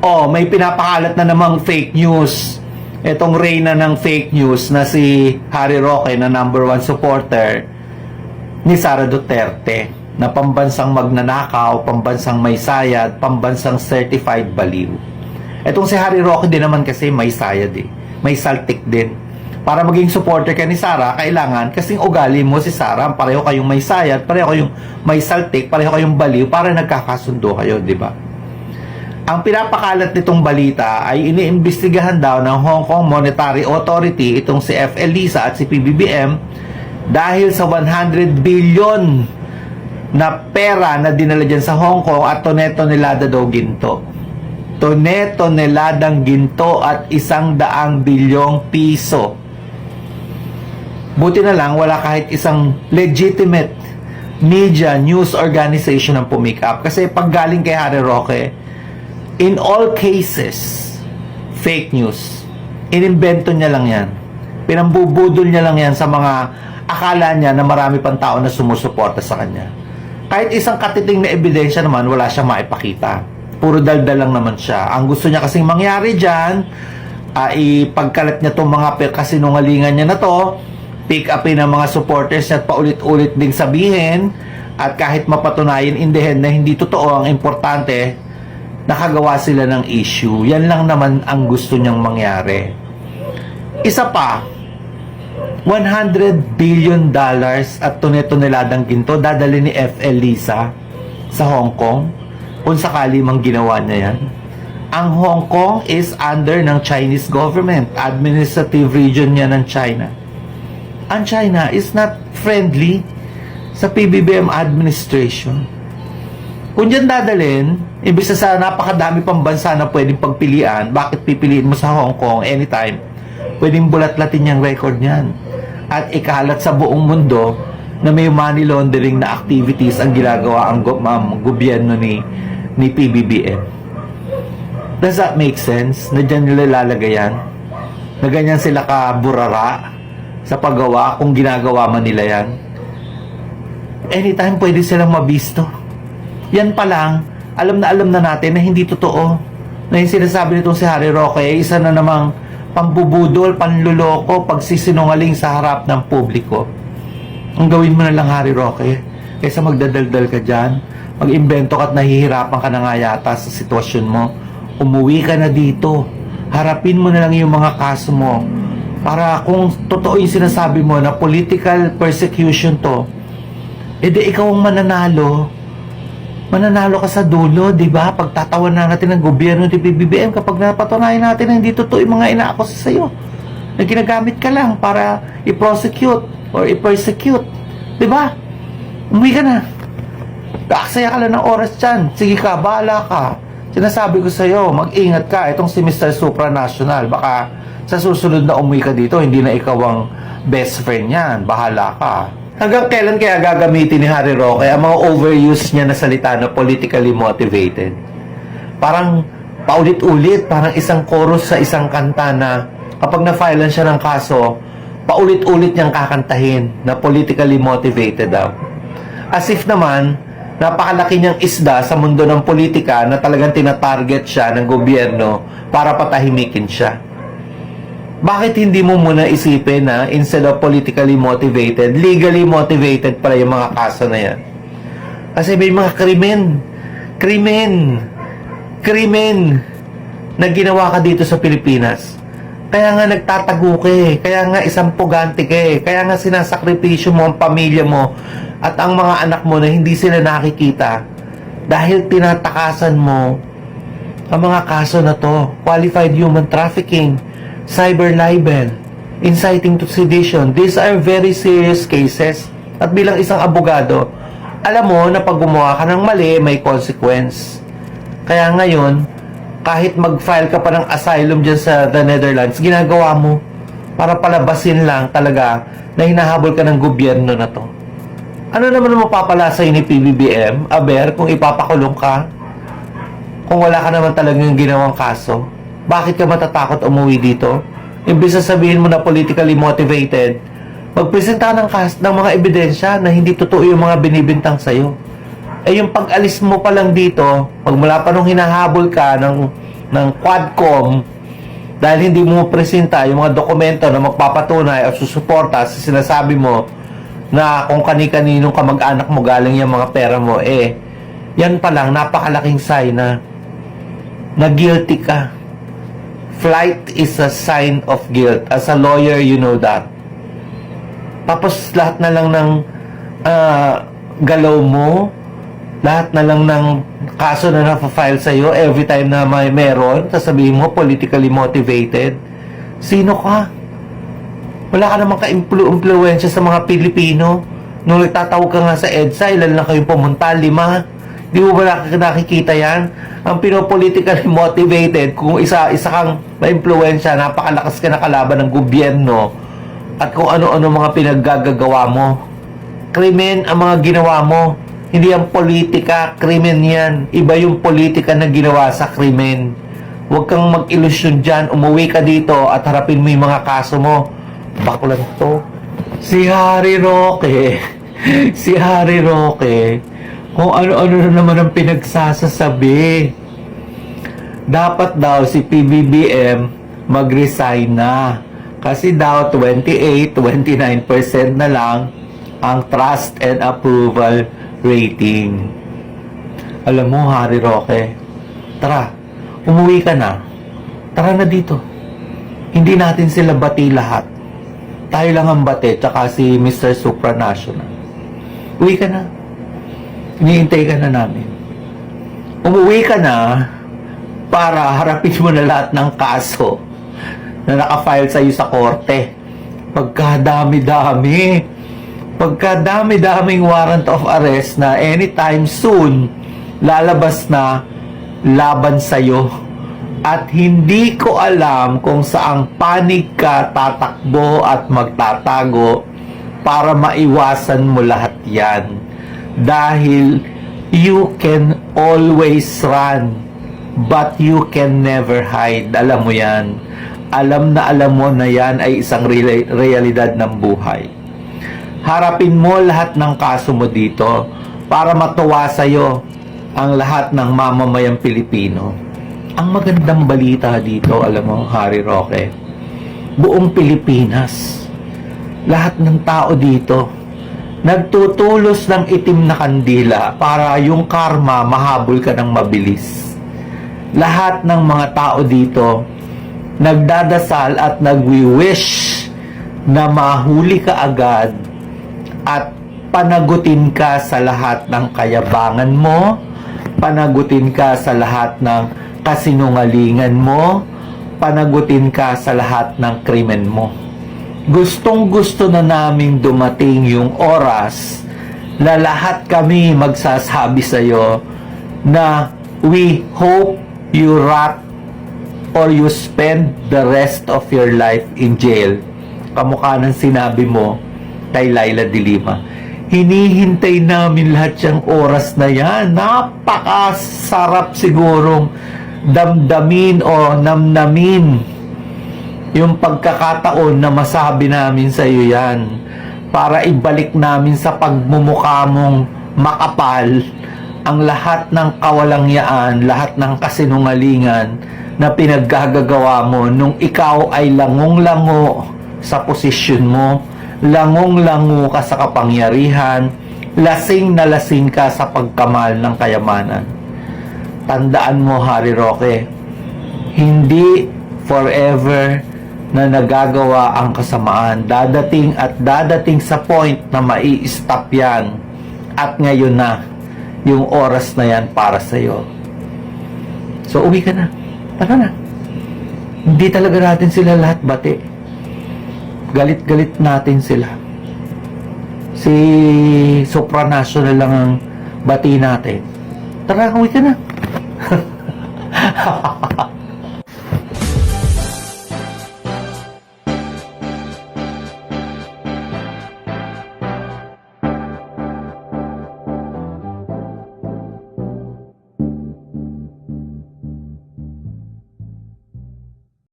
Oh, may pinapakalat na namang fake news. Itong reyna ng fake news na si Harry Roque na #1 supporter ni Sara Duterte na pambansang magnanakaw, pambansang may sayad, pambansang certified baliw. Itong si Harry Roque din naman kasi may sayad eh. May saltik din. Para maging supporter ka ni Sara, kailangan kasing ugali mo si Sara, pareho kayong may sayad, pareho kayong may saltik, pareho kayong baliw para nagkakasundo kayo, di ba? Ang pinapakalat nitong balita ay iniimbestigahan daw ng Hong Kong Monetary Authority itong si F. Elisa at si PBBM dahil sa 100 billion na pera na dinala dyan sa Hong Kong at tone-tonelada daw ginto. Tone-toneladang ginto at 100 bilyong piso. Buti na lang wala kahit isang legitimate media news organization ang pumikap. Kasi pag galing kay Harry Roque, in all cases, fake news. Inimbento niya lang yan. Pinambubudol niya lang yan sa mga akala niya na marami pang tao na sumusuporta sa kanya. Kahit isang katiting na ebidensya naman, wala siyang maipakita. Puro daldal lang naman siya. Ang gusto niya kasing mangyari dyan, ipagkalat niya itong mga kasinungalingan niya na to, pick upin ng mga supporters niya at paulit-ulit ding sabihin, at kahit mapatunayan in the end na hindi totoo, ang importante, nakagawa sila ng issue. Yan lang naman ang gusto niyang mangyari. Isa pa, $100 billion at tone-toneladang ginto dadali ni F. Elisa sa Hong Kong kung sakali mang ginawa niya yan. Ang Hong Kong is under ng Chinese government, administrative region niya ng China. Ang China is not friendly sa PBBM administration. Kung dyan dadalhin, imbis na sa napakadami pang bansa na pwedeng pagpilian, bakit pipiliin mo sa Hong Kong anytime? Pwedeng bulat-latin yung record niyan. At ikalat sa buong mundo na may money laundering na activities ang ginagawa ang gobyerno ni PBBM. Does that make sense? Na dyan nila lalagay yan? Na ganyan sila kaburara sa paggawa kung ginagawa man nila yan? Anytime pwede silang mabisto. Yan pa lang, alam na natin na hindi totoo. Na yung sinasabi nitong si Harry Roque ay isa na namang pambubudol, panluloko, pagsisinungaling sa harap ng publiko. Ang gawin mo na lang, Harry Roque, kaysa magdadaldal ka dyan, mag-imbento ka at nahihirapan ka na nga yata sa sitwasyon mo, umuwi ka na dito. Harapin mo na lang yung mga kaso mo. Para kung totoo yung sinasabi mo na political persecution to, edi ikaw ang mananalo. Mananalo ka sa dulo, di ba? Pagtatawan na natin ng gobyerno ni PBBM kapag napatunayan natin na hindi totoo yung mga inaakusa sa iyo. Na ginagamit ka lang para i-prosecute or i-persecute. Di ba? Umuwi ka na. Kaaksaya ka lang ng oras dyan. Sige ka, bahala ka. Sinasabi ko sa iyo, mag-ingat ka. Itong si Mr. Supranational, baka sa susunod na umuwi ka dito, hindi na ikaw ang best friend yan. Bahala ka. Hanggang kailan kaya gagamitin ni Harry Roque ang mga overuse niya na salita na politically motivated? Parang paulit-ulit, parang isang chorus sa isang kanta na kapag na-filean siya ng kaso, paulit-ulit niyang kakantahin na politically motivated daw. As if naman, napakalaki niyang isda sa mundo ng politika na talagang tinatarget siya ng gobyerno para patahimikin siya. Bakit hindi mo muna isipin na instead of politically motivated, legally motivated pala yung mga kaso na yan? Kasi may mga krimen na ginawa ka dito sa Pilipinas. Kaya nga nagtatago ka eh. Kaya nga isang pugante ka eh. Kaya nga sinasakripisyo mo ang pamilya mo at ang mga anak mo na hindi sila nakikita. Dahil tinatakasan mo ang mga kaso na to. Qualified human trafficking, cyber libel, inciting to sedition. These are very serious cases. At bilang isang abogado, alam mo na pag gumawa ka ng mali, may consequence. Kaya ngayon, kahit mag-file ka pa ng asylum dyan sa the Netherlands, ginagawa mo para palabasin lang talaga na hinahabol ka ng gobyerno na to. Ano naman ang mapapala sa'yo ni PBBM, Aber, kung ipapakulong ka? Kung wala ka naman talagang ginawang kaso? Bakit ka matatakot umuwi dito? Imbis na sabihin mo na politically motivated, magpresenta ng mga ebidensya na hindi totoo yung mga binibintang sa'yo. Eh yung pag-alis mo pa lang dito, magmula pa nung hinahabol ka ng ng Quadcom dahil hindi mo presenta yung mga dokumento na magpapatunay at susuporta sa sinasabi mo na kung kani-kaninong kamag-anak mo galing yung mga pera mo, yan pa lang, napakalaking sign na guilty ka. Flight is a sign of guilt. As a lawyer, you know that. Tapos lahat na lang ng galaw mo, lahat na lang ng kaso na na-file sa'yo, every time na may meron, sasabihin mo, politically motivated. Sino ka? Wala ka namang ka-impluensya sa mga Pilipino. Nung nagtatawag ka nga sa EDSA, ilan lang kayong pumunta? 5. Di mo ba nakikita yan? Ang pinopolitically motivated, kung isa kang ma-impluensya, napakalakas ka na kalaban ng gobyerno, at kung ano-ano mga pinaggagawa mo. Krimen ang mga ginawa mo. Hindi ang politika, krimen yan. Iba yung politika na ginawa sa krimen. Huwag kang mag-ilusyon dyan. Umuwi ka dito at harapin mo yung mga kaso mo. Baklan to. Si Harry Roque. Si Harry Roque. Kung ano-ano na naman ang pinagsasasabi. Dapat daw si PBBM mag-resign na. Kasi daw 28-29% na lang ang trust and approval rating. Alam mo, Harry Roque, tara, umuwi ka na. Tara na dito. Hindi natin sila bati lahat. Tayo lang ang bati, tsaka si Mr. Supranational. Uwi ka na. Hinihintay ka na namin. Umuwi ka na para harapin mo na lahat ng kaso na nakafile sa'yo sa korte. Pagkadami-daming warrant of arrest na anytime soon lalabas na laban sa'yo. At hindi ko alam kung saang panig ka tatakbo at magtatago para maiwasan mo lahat yan. Dahil you can always run, but you can never hide. Alam mo yan. Alam mo na yan ay isang realidad ng buhay. Harapin mo lahat ng kaso mo dito para matuwa sa'yo ang lahat ng mamamayang Pilipino. Ang magandang balita dito, alam mo, Harry Roque, buong Pilipinas, lahat ng tao dito, nagtutulos ng itim na kandila para yung karma mahabol ka ng mabilis. Lahat ng mga tao dito, nagdadasal at nagwi-wish na mahuli ka agad at panagutin ka sa lahat ng kayabangan mo, panagutin ka sa lahat ng kasinungalingan mo, panagutin ka sa lahat ng krimen mo. Gustong-gusto na naming dumating yung oras na lahat kami magsasabi sa'yo na we hope you rot or you spend the rest of your life in jail. Kamukha ng sinabi mo kay Laila de Lima. Hinihintay namin lahat yung oras na yan. Napakasarap sigurong damdamin o namnamin yung pagkakataon na masabi namin sa iyo yan para ibalik namin sa pagmumukha mong makapal ang lahat ng kawalangyaan, lahat ng kasinungalingan na pinaggagawa mo nung ikaw ay langong-lango sa posisyon mo, langong-lango ka sa kapangyarihan, lasing na lasing ka sa pagkamal ng kayamanan. Tandaan mo, Harry Roque, hindi forever na nagagawa ang kasamaan. Dadating at dadating sa point na mai-stop yan. At ngayon na, yung oras na yan para sa'yo. So, uwi ka na. Tara na. Hindi talaga natin sila lahat bati. Galit-galit natin sila. Si Supranational lang ang bati natin. Tara, uwi ka na.